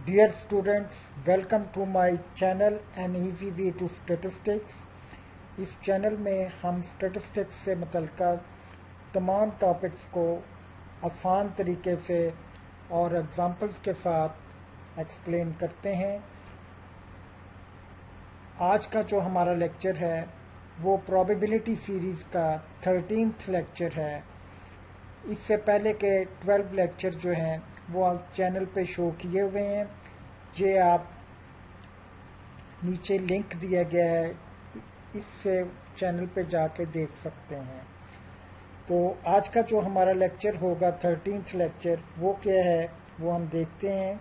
Dear students, welcome to my channel An Easy Way to Statistics। इस channel में हम statistics से मुतल्लिक़ तमाम टॉपिक्स को आसान तरीके से और एग्जांपल्स के साथ एक्सप्लेन करते हैं। आज का जो हमारा लेक्चर है वो प्रोबेबिलिटी सीरीज़ का 13th लेक्चर है। इससे पहले के 12 लेक्चर जो हैं वो चैनल पे शो किए हुए हैं। ये आप नीचे लिंक दिया गया है, इससे चैनल पे जाके देख सकते हैं। तो आज का जो हमारा लेक्चर होगा 13th लेक्चर वो क्या है वो हम देखते हैं।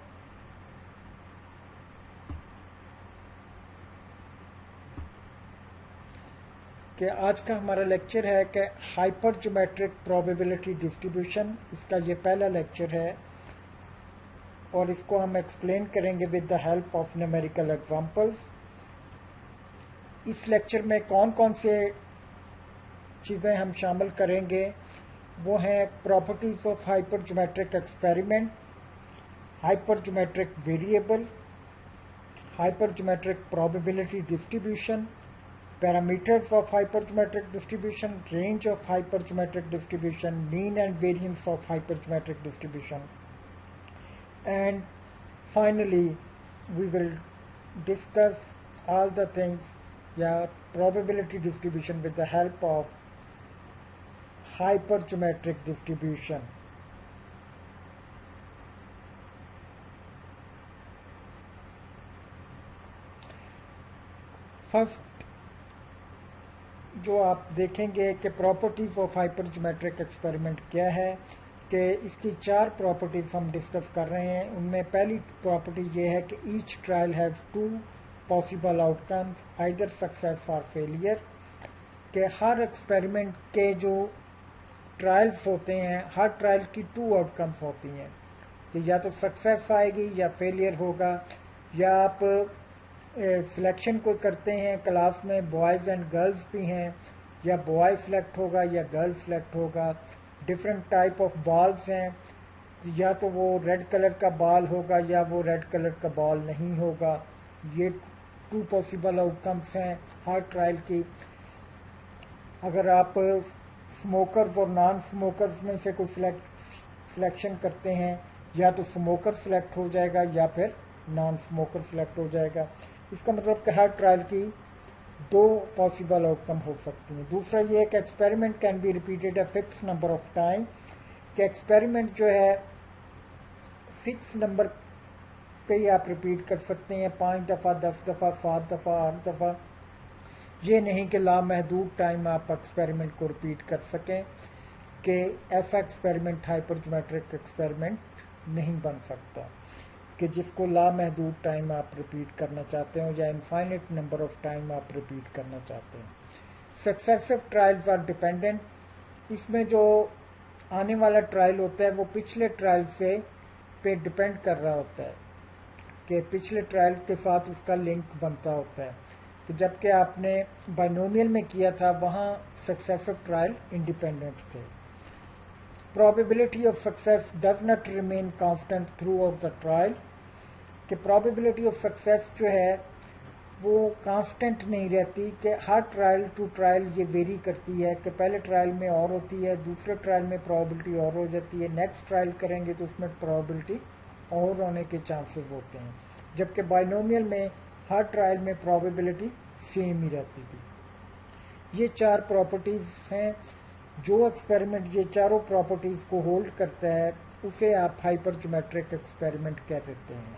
कि आज का हमारा लेक्चर है कि हाइपर ज्योमेट्रिक प्रोबेबिलिटी डिस्ट्रीब्यूशन। इसका ये पहला लेक्चर है और इसको हम एक्सप्लेन करेंगे with the help of numerical examples. इस लेक्चर में कौन कौन से चीज़ें हम शामिल करेंगे वो हैं properties of hyper geometric experiment, hyper geometric variable, hyper geometric probability distribution, parameters of hypergeometric distribution, range of hypergeometric distribution, mean and variance of hypergeometric distribution, and finally we will discuss all the things probability distribution with the help of hypergeometric distribution. First जो आप देखेंगे कि properties of hyper geometric experiment क्या है, कि इसकी 4 properties हम discuss कर रहे हैं। उनमें पहली प्रॉपर्टी ये है कि each trial has 2 possible outcomes, either success और फेलियर। कि हर एक्सपेरिमेंट के जो ट्रायल्स होते हैं, हर ट्रायल की 2 आउटकम्स होती हैं कि या तो सक्सेस आएगी या फेलियर होगा। या आप सिलेक्शन को करते हैं क्लास में, बॉयज़ एंड गर्ल्स भी हैं, या बॉय सिलेक्ट होगा या गर्ल सिलेक्ट होगा। डिफरेंट टाइप ऑफ बॉल्स हैं, या तो वो रेड कलर का बॉल होगा या वो रेड कलर का बॉल नहीं होगा। ये 2 पॉसिबल आउटकम्स हैं हर ट्रायल की। अगर आप स्मोकर्स और नॉन स्मोकर्स में से कोई सिलेक्शन करते हैं, या तो स्मोकर सिलेक्ट हो जाएगा या फिर नॉन स्मोकर सिलेक्ट हो जाएगा। इसका मतलब कि हर ट्रायल की 2 पॉसिबल आउटकम हो सकती हैं। दूसरा ये है कि experiment can be repeated a fix number of time, कि एक्सपेरिमेंट जो है फिक्स नंबर पे ही आप रिपीट कर सकते हैं, 5 दफ़ा, 10 दफ़ा, 7 दफ़ा, 8 दफ़ा। ये नहीं कि लामहदूद टाइम आप एक्सपेरिमेंट को रिपीट कर सकें, कि ऐसा एक्सपेरिमेंट हाइपर ज्योमेट्रिक एक्सपेरिमेंट नहीं बन सकता कि जिसको लामहदूद टाइम आप रिपीट करना चाहते हो या इनफाइनिट नंबर ऑफ टाइम आप रिपीट करना चाहते हैं। सक्सेसिव ट्रायल्स आर डिपेंडेंट, इसमें जो आने वाला ट्रायल होता है वो पिछले ट्रायल से पे डिपेंड कर रहा होता है, कि पिछले ट्रायल के साथ उसका लिंक बनता होता है। तो जबकि आपने बाइनोमियल में किया था वहाँ सक्सेसिव ट्रायल इंडिपेंडेंट थे। Probability of success does not remain constant throughout the trial, कि probability of success जो है वो कांस्टेंट नहीं रहती, कि हर ट्रायल टू ट्रायल ये वेरी करती है, कि पहले ट्रायल में और होती है, दूसरे ट्रायल में probability और हो जाती है, नेक्स्ट ट्रायल करेंगे तो उसमें probability और होने के चांसेस होते हैं। जबकि बाइनोमियल में हर ट्रायल में probability सेम ही रहती थी। ये 4 प्रॉपर्टीज हैं। जो एक्सपेरिमेंट ये चारों प्रॉपर्टीज को होल्ड करता है उसे आप हाइपर ज्योमेट्रिक एक्सपेरिमेंट कह देते हैं।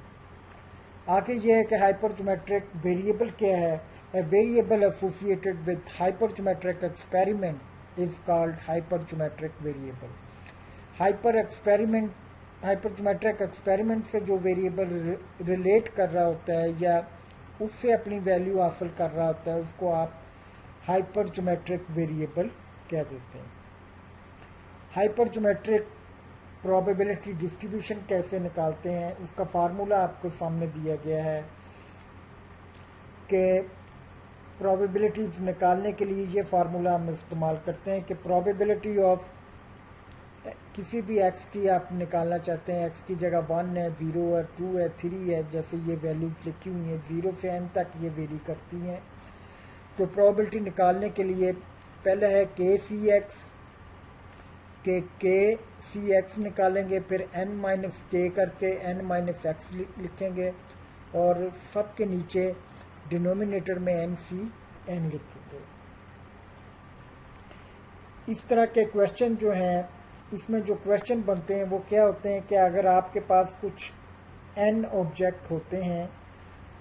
आगे ये है कि हाइपर ज्योमेट्रिक वेरिएबल क्या है। A variable associated with hyper geometric experiment is called hyper geometric variable. Hyper geometric experiment से जो वेरिएबल रिलेट कर रहा होता है या उससे अपनी वैल्यू हासिल कर रहा होता है उसको आप हाइपर ज्योमेट्रिक वेरिएबल कह देते हैं। हाइपर ज्योमेट्रिक प्रोबेबिलिटी डिस्ट्रीब्यूशन कैसे निकालते हैं उसका फार्मूला आपको सामने दिया गया है, कि प्रोबेबिलिटीज निकालने के लिए ये फार्मूला हम इस्तेमाल करते हैं कि प्रोबेबिलिटी ऑफ किसी भी x की आप निकालना चाहते हैं, x की जगह 1 है, 0 है, 2 है, 3 है, जैसे ये वैल्यूज लिखी हुई हैं 0 से n तक ये वेरी करती हैं। तो प्रोबेबिलिटी निकालने के लिए पहले है के सी एक्स निकालेंगे, फिर n माइनस के करके n माइनस एक्स लिखेंगे और सब के नीचे डिनोमिनेटर में n लिखेंगे। इस तरह के क्वेश्चन जो हैं, इसमें जो क्वेश्चन बनते हैं वो क्या होते हैं कि अगर आपके पास कुछ n ऑब्जेक्ट होते हैं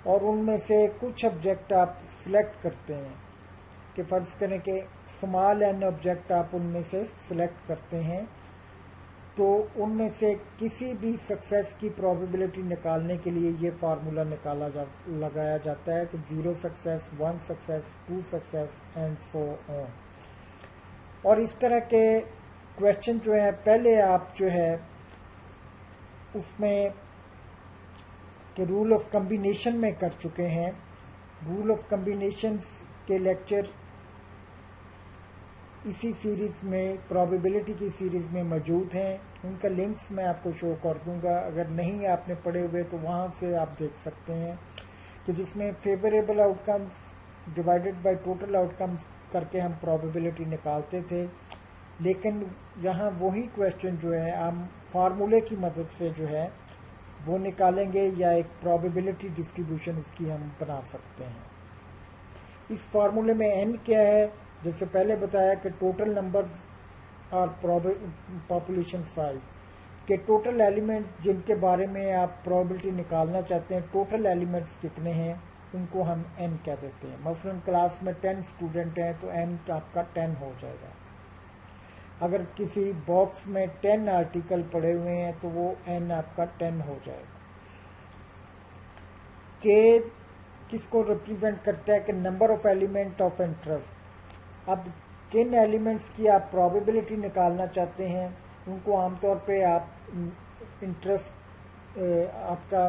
और उनमें से कुछ ऑब्जेक्ट आप सिलेक्ट करते हैं, कि फर्ज करें कि स्मॉल n ऑब्जेक्ट आप उनमें से सिलेक्ट करते हैं, तो उनमें से किसी भी सक्सेस की प्रोबेबिलिटी निकालने के लिए ये फार्मूला लगाया जाता है कि 0 success, 1 success, 2 success and so on. और इस तरह के क्वेश्चन जो है पहले आप जो है उसमें के रूल ऑफ कॉम्बिनेशन में कर चुके हैं। रूल ऑफ कॉम्बिनेशन के लेक्चर इसी सीरीज में, प्रोबेबिलिटी की सीरीज में मौजूद हैं। उनका लिंक्स मैं आपको शो कर दूंगा, अगर नहीं आपने पढ़े हुए तो वहां से आप देख सकते हैं, कि जिसमें favourable outcomes divided by total outcomes करके हम प्रोबेबिलिटी निकालते थे। लेकिन यहाँ वही क्वेश्चन जो है हम फार्मूले की मदद से जो है वो निकालेंगे, या एक प्रोबेबिलिटी डिस्ट्रीब्यूशन इसकी हम बना सकते हैं। इस फार्मूले में n क्या है, जैसे पहले बताया कि टोटल नंबर्स और पॉपुलेशन साइज के टोटल एलिमेंट जिनके बारे में आप प्रोबेबिलिटी निकालना चाहते हैं, टोटल एलिमेंट्स कितने हैं उनको हम n कह देते हैं। मसलन क्लास में 10 स्टूडेंट हैं तो n आपका 10 हो जाएगा। अगर किसी बॉक्स में 10 आर्टिकल पड़े हुए हैं तो वो n आपका 10 हो जाएगा। k किसको रिप्रेजेंट करता है कि number of element of interest. अब किन एलिमेंट्स की आप प्रोबेबिलिटी निकालना चाहते हैं उनको आमतौर पे आप इंटरेस्ट आपका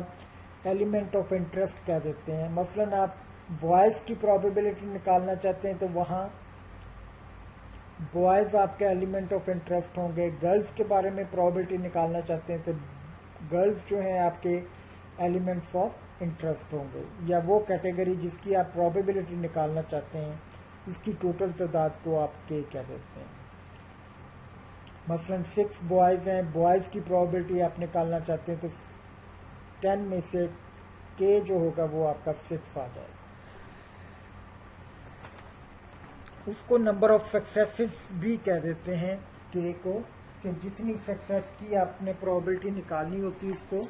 एलिमेंट ऑफ इंटरेस्ट कह देते हैं। मसलन आप बॉयज़ की प्रोबेबिलिटी निकालना चाहते हैं तो वहाँ बॉयज़ आपके एलिमेंट ऑफ इंटरेस्ट होंगे। गर्ल्स के बारे में प्रोबेबिलिटी निकालना चाहते हैं तो गर्ल्स जो हैं आपके एलिमेंट्स ऑफ इंटरेस्ट होंगे, या वो कैटेगरी जिसकी आप प्रोबेबिलिटी निकालना चाहते हैं इसकी टोटल तादाद को आप के कह देते हैं। मसलन 6 बॉयज़ हैं, बॉयज़ की प्रोबेबिलिटी आप निकालना चाहते हैं तो 10 में से के जो होगा वो आपका 6 आ जाएगा। उसको नंबर ऑफ सक्सेसेस भी कह देते हैं के को, कि जितनी सक्सेस की आपने प्रोबेबिलिटी निकालनी होती है उसको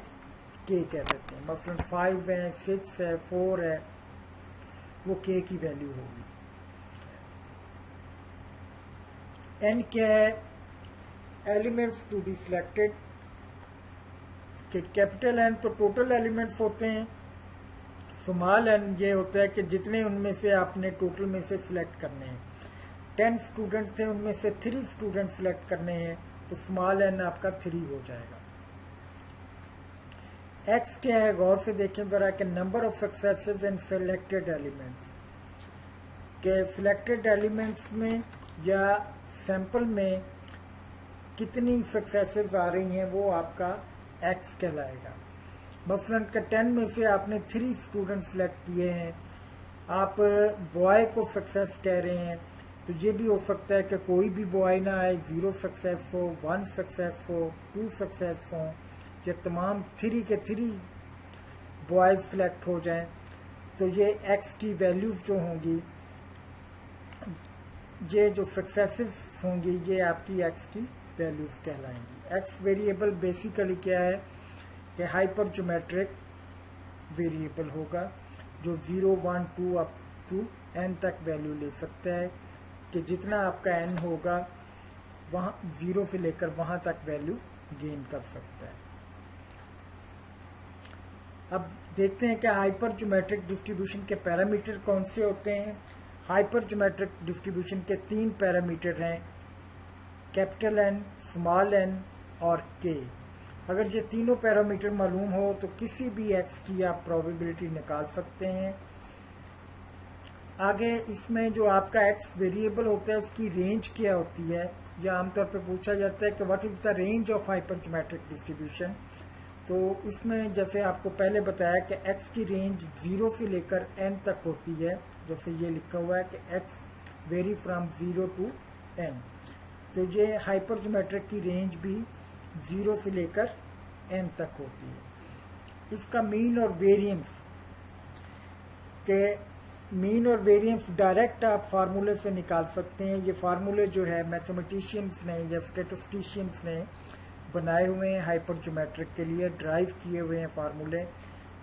के कह देते हैं। मसलन 5 है, 6 है, 4 है, वो के की वैल्यू होगी। n क्या है, एलिमेंट्स टू बी सिलेक्टेड, कि कैपिटल एन तो टोटल एलिमेंट्स होते हैं, स्मॉल एन ये होता है कि जितने उनमें से आपने टोटल में से सिलेक्ट करने हैं। 10 स्टूडेंट थे, उनमें से 3 स्टूडेंट सिलेक्ट करने हैं तो स्मॉल एन आपका 3 हो जाएगा। एक्स क्या है, गौर से देखें जरा, कि number of successes in selected elements, के सिलेक्टेड एलिमेंट्स में या सैंपल में कितनी सक्सेसेस आ रही हैं वो आपका एक्स कहलाएगा। मसलन का 10 में से आपने 3 स्टूडेंट सिलेक्ट किए हैं, आप बॉय को सक्सेस कह रहे हैं, तो ये भी हो सकता है कि कोई भी बॉय ना आए, 0 सक्सेस हो, 1 सक्सेस हो, 2 सक्सेस हो, या तमाम 3 के 3 बॉयज सिलेक्ट हो जाएं, तो ये एक्स की वैल्यूज जो होंगी, ये जो सक्सेसेस होंगी ये आपकी एक्स की वैल्यूज कहलाएंगी। एक्स वेरिएबल बेसिकली क्या है कि हाइपर ज्योमेट्रिक वेरिएबल होगा जो 0, 1, 2 अप टू n तक वैल्यू ले सकता है, कि जितना आपका n होगा वहां 0 से लेकर वहां तक वैल्यू गेन कर सकता है। अब देखते हैं कि हाइपर ज्योमेट्रिक डिस्ट्रीब्यूशन के पैरामीटर कौन से होते हैं। हाइपर ज्योमेट्रिक डिस्ट्रीब्यूशन के 3 पैरामीटर हैं, कैपिटल एन, स्मॉल एन और के। अगर ये तीनों पैरामीटर मालूम हो तो किसी भी एक्स की आप प्रोबेबिलिटी निकाल सकते हैं। आगे इसमें जो आपका एक्स वेरिएबल होता है उसकी रेंज क्या होती है, या आमतौर पे पूछा जाता है कि what is the range of hypergeometric distribution. तो इसमें जैसे आपको पहले बताया कि x की रेंज 0 से लेकर n तक होती है, जैसे ये लिखा हुआ है कि x vary from 0 to n। तो ये हाइपरज्योमेट्रिक की रेंज भी 0 से लेकर n तक होती है। इसका मीन और वेरिएंस के मीन और वेरिएंस डायरेक्ट आप फार्मूले से निकाल सकते हैं। ये फार्मूले जो है मैथमेटिशियंस ने या स्टैटिस्टिशियंस ने बनाए हुए हैं हाइपरज्योमेट्रिक के लिए, ड्राइव किए हुए हैं फार्मूले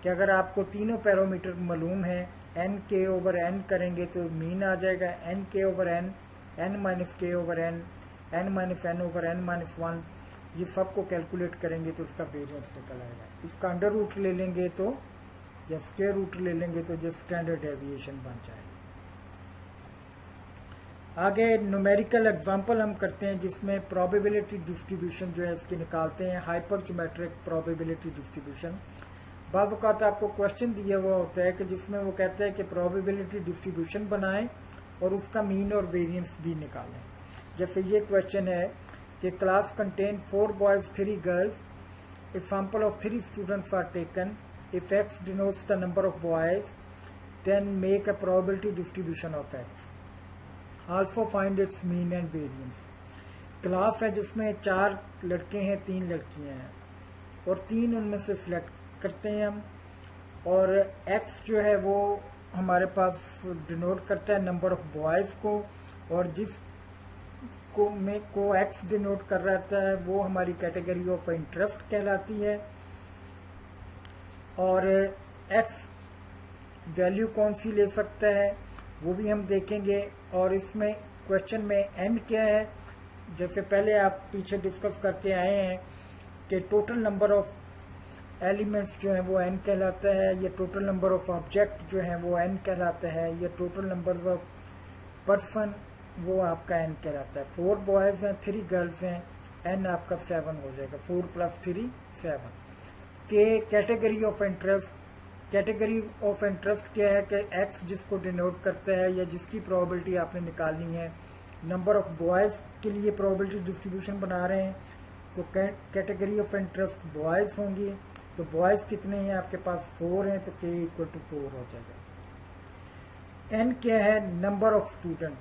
कि अगर आपको तीनों पैरामीटर मालूम है, एन के ओवर एन करेंगे तो मीन आ जाएगा, n k over n, n minus k over n, n minus n over n minus 1, ये सबको कैलकुलेट करेंगे तो उसका वेरिएंस निकल आएगा। इसका अंडर रूट ले लेंगे तो या स्क्वायर रूट ले लेंगे तो जो स्टैंडर्ड डेविएशन बन जाएगा। आगे न्यूमेरिकल एग्जांपल हम करते हैं जिसमें प्रोबेबिलिटी डिस्ट्रीब्यूशन जो है इसकी निकालते हैं, हाइपरज्योमेट्रिक प्रोबेबिलिटी डिस्ट्रीब्यूशन। बाद वक़्त आपको क्वेश्चन दिया हुआ होता है कि जिसमें वो कहते हैं कि प्रोबेबिलिटी डिस्ट्रीब्यूशन बनाएं और उसका मीन और वेरिएंस भी निकालें। जैसे ये क्वेश्चन है कि class contain 4 boys 3 girls, a sample of 3 students are taken, if x denotes the number of boys, then make a probability distribution of x. Also find its mean and variance. Class है जिसमें 4 लड़के हैं 3 लड़कियां हैं और 3 उनमें से select करते हैं हम, और x जो है वो हमारे पास डिनोट करता है नंबर ऑफ बॉयज को, और जिस को x डिनोट कर रहता है वो हमारी कैटेगरी ऑफ इंटरेस्ट कहलाती है। और x वैल्यू कौन सी ले सकता है वो भी हम देखेंगे। और इसमें क्वेश्चन में n क्या है, जैसे पहले आप पीछे डिस्कस करके आए हैं कि टोटल नंबर ऑफ एलिमेंट्स जो है वो n कहलाता है, या टोटल नंबर ऑफ ऑब्जेक्ट जो है वो n कहलाता है, या टोटल नंबर ऑफ पर्सन वो आपका n कहलाता है। 4 बॉयज हैं 3 गर्ल्स हैं, n आपका 7 हो जाएगा, 4 + 3 7। के category of interest, category of interest क्या है कि x जिसको डिनोट करता है या जिसकी प्रोबेबिलिटी आपने निकालनी है, नंबर ऑफ बॉयज के लिए प्रोबेबिलिटी डिस्ट्रीब्यूशन बना रहे हैं तो कैटेगरी ऑफ इंटरेस्ट बॉयज होंगी। तो बॉयज कितने हैं आपके पास 4 हैं तो k = 4 हो जाएगा। n क्या है, number of student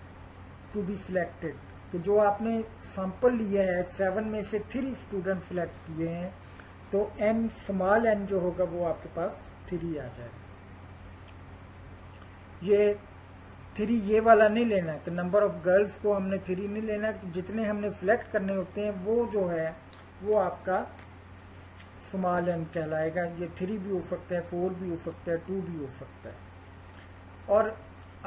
to be selected, तो जो आपने सैंपल लिया है 7 में से 3 स्टूडेंट सिलेक्ट किए हैं तो n स्मॉल n जो होगा वो आपके पास 3 आ जाएगा। ये 3 ये वाला नहीं लेना कि नंबर ऑफ गर्ल्स को हमने 3 नहीं लेना, जितने हमने सिलेक्ट करने होते हैं वो जो है वो आपका स्मॉल n कहलाएगा। ये 3 भी हो सकता है, 4 भी हो सकता है, 2 भी हो सकता है। और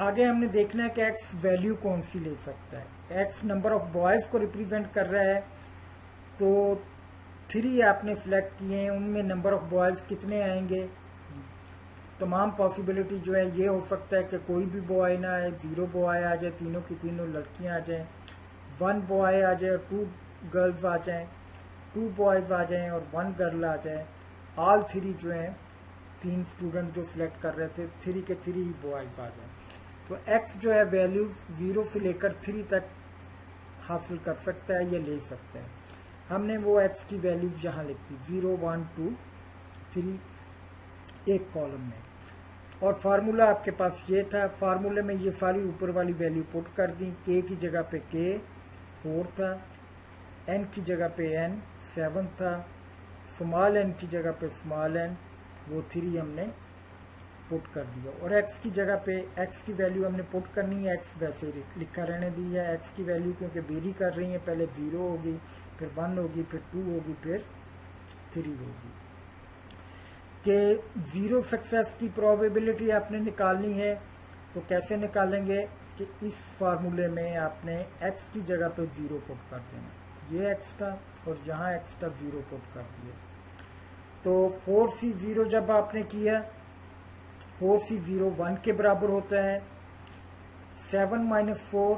आगे हमने देखना है कि x वैल्यू कौन सी ले सकता है। x नंबर ऑफ बॉयज को रिप्रेजेंट कर रहा है तो 3 आपने सिलेक्ट किए हैं, उनमें नंबर ऑफ बॉयज कितने आएंगे, तमाम पॉसिबिलिटी जो है ये हो सकता है कि कोई भी बॉय ना आए, 0 बॉय आ जाए, तीनों की तीनों लड़कियां आ जाएं, 1 बॉय आ जाए, 2 गर्ल्स आ जाएं, 2 बॉयज आ जाएं और 1 गर्ल आ जाए। ऑल 3 जो हैं 3 स्टूडेंट जो सिलेक्ट कर रहे थे 3 के 3 ही बॉयज आ जाए। तो x जो है वैल्यूज 0 से लेकर 3 तक हासिल कर सकता है या ले सकता है। हमने वो x की वैल्यूज यहाँ लिख दी 0 1 2 3 एक कॉलम में, और फार्मूला आपके पास ये था। फार्मूले में ये सारी ऊपर वाली वैल्यू पुट कर दी। k की जगह पे k 4 था, n की जगह पे n 7 था, स्मॉल n की जगह पे स्मॉल n वो 3 हमने पुट कर दिया, और x की जगह पे x की वैल्यू हमने पुट करनी है। x वैसे लिखा रहने दी है, x की वैल्यू क्योंकि वेरी कर रही है, पहले 0 होगी, फिर 1 होगी, फिर 2 होगी, फिर 3 होगी। कि 0 सक्सेस की प्रोबेबिलिटी आपने निकालनी है तो कैसे निकालेंगे कि इस फार्मूले में आपने x की जगह पे 0 पुट कर देना, ये x था और यहाँ x था 0 पुट कर दिया। तो 4c0 जब आपने किया 4c0 1 के बराबर होता है, 7 - 4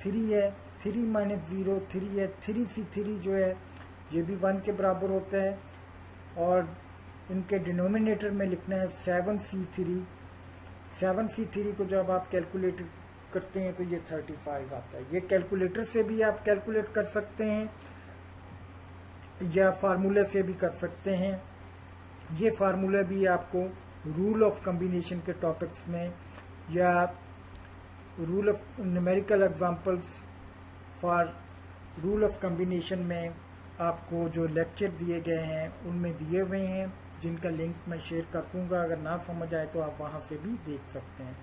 3 है, 3 - 0 3 है, 3c3 जो है ये भी 1 के बराबर होता है, और इनके डिनोमिनेटर में लिखना है 7c3। 7c3 को जब आप कैलकुलेट करते हैं तो ये 35 आता है। ये कैलकुलेटर से भी आप कैलकुलेट कर सकते हैं या फार्मूले से भी कर सकते हैं। ये फार्मूला भी आपको रूल ऑफ कॉम्बिनेशन के टॉपिक्स में या rule of numerical examples for rule of combination में आपको जो लेक्चर दिए गए हैं उनमें दिए हुए हैं, जिनका लिंक मैं शेयर कर दूंगा। अगर ना समझ आए तो आप वहां से भी देख सकते हैं।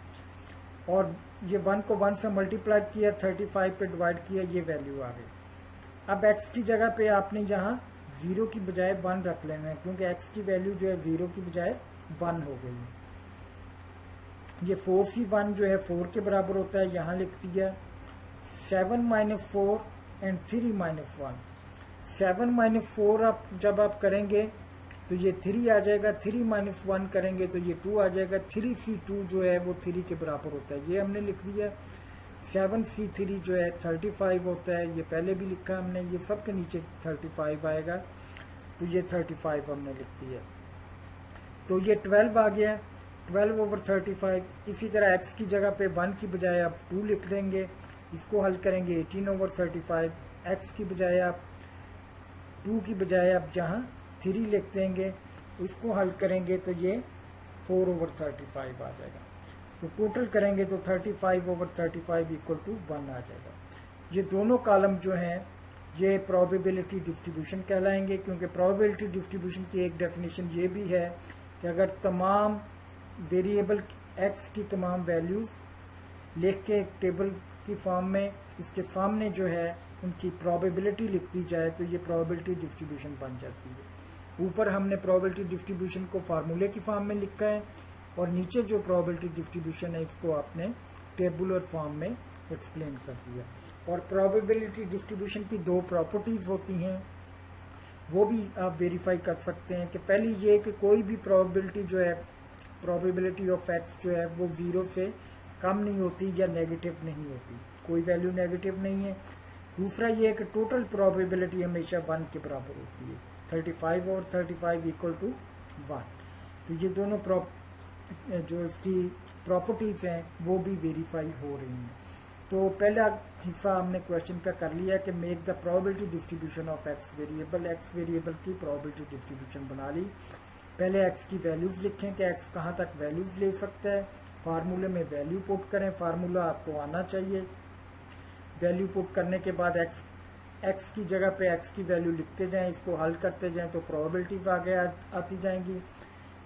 और ये 1 को 1 से मल्टीप्लाई किया, 35 पे डिवाइड किया, ये वैल्यू आ गई। अब x की जगह पे आपने यहाँ 0 की बजाय 1 रख लेना है, क्योंकि x की वैल्यू जो है 0 की बजाय 1 हो गई है। ये 4c1 जो है 4 के बराबर होता है, यहाँ लिख दिया। 7 - 4 एंड 3 - 1। 7 - 4 आप जब आप करेंगे तो ये 3 आ जाएगा, 3 - 1 करेंगे तो ये 2 आ जाएगा। 3c2 जो है वो 3 के बराबर होता है, ये हमने लिख दिया। 7c3 जो है 35 होता है, ये पहले भी लिखा हमने। ये सब के नीचे 35 आएगा, तो ये 35 हमने लिख दिया। तो ये 12 आ गया, 12/35। इसी तरह x की जगह पे 1 की बजाय आप 2 लिख देंगे, इसको हल करेंगे 18/35। x की बजाय आप 2 की बजाय आप जहाँ 3 लिख देंगे, इसको हल करेंगे तो ये 4/35 आ जाएगा। तो टोटल करेंगे तो 35/35 = 1 आ जाएगा। ये दोनों कॉलम जो हैं ये प्रोबेबिलिटी डिस्ट्रीब्यूशन कहलाएंगे, क्योंकि प्रोबेबिलिटी डिस्ट्रीब्यूशन की एक डेफिनेशन ये भी है कि अगर तमाम वेरिएबल x की तमाम वैल्यूज लिख के एक टेबल की फॉर्म में इसके सामने जो है उनकी प्रोबेबिलिटी लिख दी जाए तो ये प्रोबेबिलिटी डिस्ट्रीब्यूशन बन जाती है। ऊपर हमने प्रोबेबिलिटी डिस्ट्रीब्यूशन को फार्मूले की फॉर्म में लिखा है, और नीचे जो प्रोबेबिलिटी डिस्ट्रीब्यूशन है इसको आपने टेबुलर फॉर्म में एक्सप्लेन कर दिया। और प्रोबेबिलिटी डिस्ट्रीब्यूशन की 2 प्रॉपर्टीज होती हैं, वो भी आप वेरीफाई कर सकते हैं। कि पहली ये कि कोई भी प्रोबेबिलिटी जो है, प्रोबेबिलिटी ऑफ x जो है वो 0 से कम नहीं होती या नेगेटिव नहीं होती, कोई वैल्यू नेगेटिव नहीं है। दूसरा ये है कि टोटल प्रोबेबिलिटी हमेशा 1 के बराबर होती है, 35/35 = 1। तो ये दोनों जो इसकी प्रॉपर्टीज हैं वो भी वेरीफाई हो रही हैं। तो पहला हिस्सा हमने क्वेश्चन का कर लिया कि make the probability distribution of x variable की प्रोबेबिलिटी डिस्ट्रीब्यूशन बना ली। पहले x की वैल्यूज लिखें कि x कहाँ तक वैल्यूज ले सकता है। फार्मूले में वैल्यू पुट करें, फार्मूला आपको आना चाहिए। वैल्यू पुट करने के बाद x की जगह पे x की वैल्यू लिखते जाएं, इसको हल करते जाएं तो प्रोबेबिलिटीज आगे आती जाएंगी।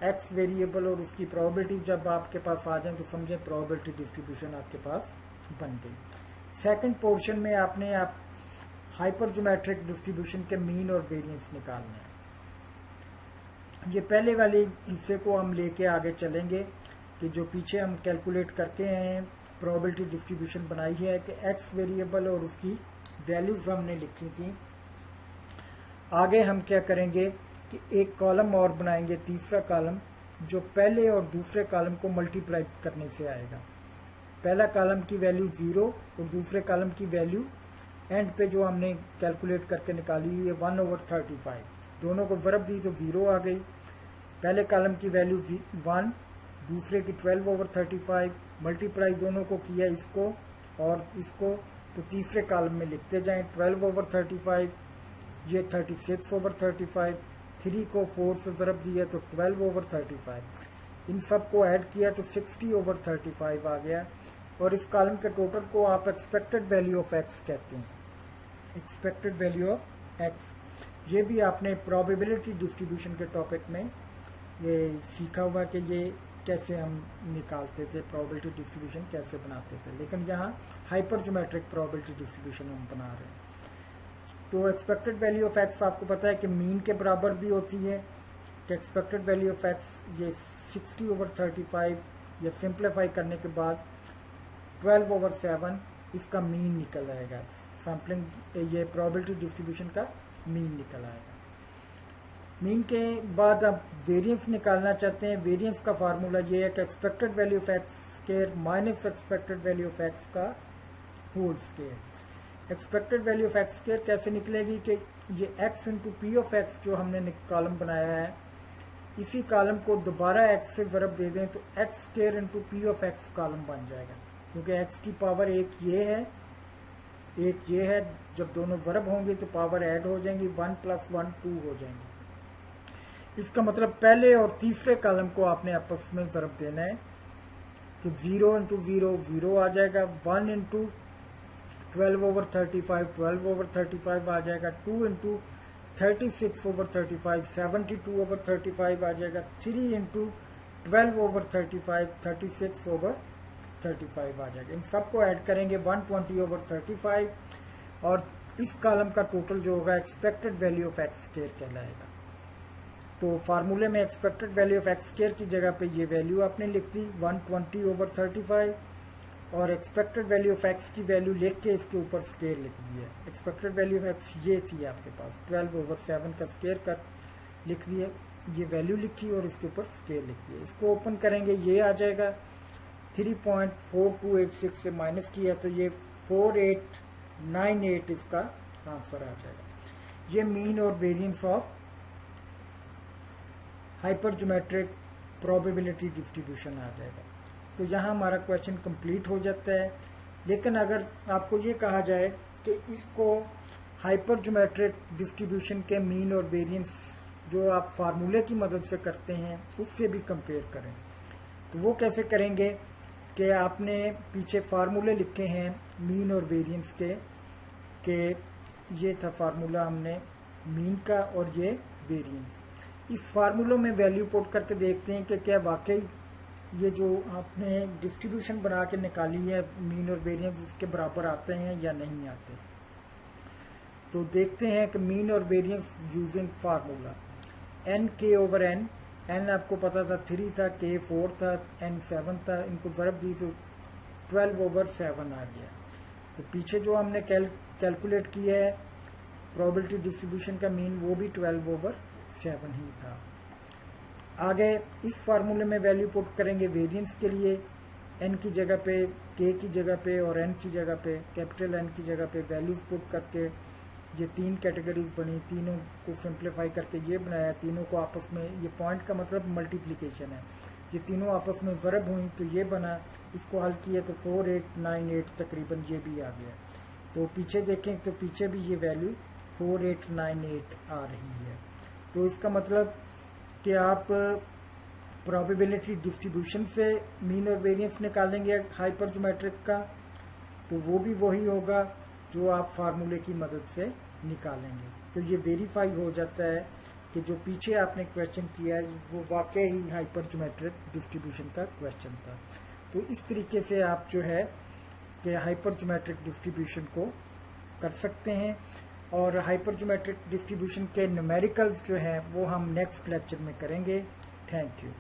x वेरिएबल और उसकी प्रोबेबिलिटी जब आपके पास आ जाए तो समझें प्रोबेबिलिटी डिस्ट्रीब्यूशन आपके पास बन गई। सेकंड पोर्शन में आपने हाइपरज्योमेट्रिक डिस्ट्रीब्यूशन के मीन और वेरिएंस निकालना है। ये पहले वाले हिस्से को हम लेके आगे चलेंगे कि जो पीछे हम कैलकुलेट करके हैं प्रोबेबिलिटी डिस्ट्रीब्यूशन बनाई है कि x वेरिएबल और उसकी वैल्यूज हमने लिखी थी। आगे हम क्या करेंगे कि एक कॉलम और बनाएंगे, तीसरा कॉलम, जो पहले और दूसरे कॉलम को मल्टीप्लाई करने से आएगा। पहला कॉलम की वैल्यू 0 और दूसरे कॉलम की वैल्यू एंड पे जो हमने कैलकुलेट करके निकाली हुई है 1/35। दोनों को ज़रब दी तो 0 आ गई। पहले कॉलम की वैल्यू 1, दूसरे की 12/35, मल्टीप्लाई दोनों को किया इसको और इसको, तो तीसरे कॉलम में लिखते जाएं 12/35, ये 36/35, 3 को 4 से ज़रब दिया तो 12/35, इन सब को ऐड किया तो 60/35 आ गया। और इस कॉलम के टोटल को आप एक्सपेक्टेड वैल्यू ऑफ x कहते हैं, एक्सपेक्टेड वैल्यू ऑफ x। ये भी आपने प्रोबेबिलिटी डिस्ट्रीब्यूशन के टॉपिक में ये सीखा हुआ कि ये कैसे हम निकालते थे, प्रोबेबिलिटी डिस्ट्रीब्यूशन कैसे बनाते थे। लेकिन यहाँ हाइपरज्योमेट्रिक प्रोबेबिलिटी डिस्ट्रीब्यूशन हम बना रहे हैं। तो एक्सपेक्टेड वैल्यू ऑफ x आपको पता है कि मीन के बराबर भी होती है कि एक्सपेक्टेड वैल्यू ऑफ x ये 60/35 या सिंप्लीफाई करने के बाद 12/7 इसका मीन निकल आएगा। सैम्पलिंग ये प्रोबेबिलिटी डिस्ट्रीब्यूशन का मीन निकल आएगा। मीन के बाद आप वेरिएंस निकालना चाहते हैं। वेरिएंस का फार्मूला ये है कि expected value of x square minus expected value of x का whole square. Expected value of x square कैसे निकलेगी कि ये x into p of x जो हमने कॉलम बनाया है, इसी कॉलम को दोबारा x से ज़रब दे दें तो x square into p of x column बन जाएगा। क्योंकि x की पावर एक ये है, एक ये है। जब दोनों वर्ब होंगे तो पावर ऐड हो जाएंगी, 1 + 1 2 हो जाएंगे। इसका मतलब पहले और तीसरे कॉलम को आपने आपस में वर्ब देना है। तो 0 × 0 0 आ जाएगा, 1 × 12/35 12/35 आ जाएगा, 2 × 36/35 72/35 आ जाएगा, 3 × 12/35 36/35 आ जाएगा। इन सबको ऐड करेंगे 120/35 और इस कॉलम का टोटल जो होगा expected value of x square कहलाएगा। तो फार्मूले में expected value of x square की जगह पे ये वैल्यू आपने लिख दी 120/35 और एक्सपेक्टेड वैल्यू ऑफ एक्स की वैल्यू लिख के इसके ऊपर स्क्वायर लिख दिया। एक्सपेक्टेड वैल्यू ऑफ एक्स ये थी आपके पास, 12/7 का स्क्वायर कर लिख दिया, ये वैल्यू लिखी और इसके ऊपर स्क्वायर लिख दिया। इसको ओपन करेंगे, ये आ जाएगा 3.4286 से माइनस किया तो ये 4898 इसका आंसर आ जाएगा। ये मीन और वेरिएंस ऑफ हाइपरज्योमेट्रिक प्रोबेबिलिटी डिस्ट्रीब्यूशन आ जाएगा। तो यहाँ हमारा क्वेश्चन कंप्लीट हो जाता है। लेकिन अगर आपको ये कहा जाए कि इसको हाइपरज्योमेट्रिक डिस्ट्रीब्यूशन के मीन और वेरिएंस जो आप फार्मूले की मदद से करते हैं उससे भी कंपेयर करें, तो वो कैसे करेंगे कि आपने पीछे फार्मूले लिखे हैं मीन और वेरिएंस के ये था फार्मूला हमने मीन का और ये वेरिएंस। इस फार्मूलों में वैल्यू पुट करके देखते हैं कि क्या वाकई ये जो आपने डिस्ट्रीब्यूशन बना के निकाली है मीन और वेरिएंस इसके बराबर आते हैं या नहीं आते। तो देखते हैं कि मीन और variance using formula n/n। n आपको पता था 3 था, k 4 था, n 7 था, इनको वर्ब दी तो 12/7 आ गया। तो पीछे जो हमने कैलकुलेट किया है प्रोबेबिलिटी डिस्ट्रीब्यूशन का मीन वो भी 12/7 ही था। आगे इस फार्मूले में वैल्यू पुट करेंगे वेरिएंस के लिए, n की जगह पे k की जगह पे और n की जगह पे कैपिटल N की जगह पे वैल्यूज पुट करके ये 3 कैटेगरीज बनी, तीनों को सिंप्लीफाई करके ये बनाया, तीनों को आपस में, ये पॉइंट का मतलब मल्टीप्लिकेशन है, ये तीनों आपस में वर्ब हुई तो ये बना। इसको हल किया तो 4898 तकरीबन ये भी आ गया। तो पीछे देखें तो पीछे भी ये वैल्यू 4898 आ रही है। तो इसका मतलब कि आप प्रोबेबिलिटी डिस्ट्रीब्यूशन से मीन और वेरिएंस निकालेंगे हाइपरज्योमेट्रिक का, तो वो भी वही होगा जो आप फार्मूले की मदद से निकालेंगे। तो ये वेरीफाई हो जाता है कि जो पीछे आपने क्वेश्चन किया है वो वाकई ही हाइपरज्योमेट्रिक डिस्ट्रीब्यूशन का क्वेश्चन था। तो इस तरीके से आप जो है कि हाइपरज्योमेट्रिक डिस्ट्रीब्यूशन को कर सकते हैं। और हाइपरज्योमेट्रिक डिस्ट्रीब्यूशन के न्यूमेरिकल जो हैं वो हम नेक्स्ट लेक्चर में करेंगे। Thank you.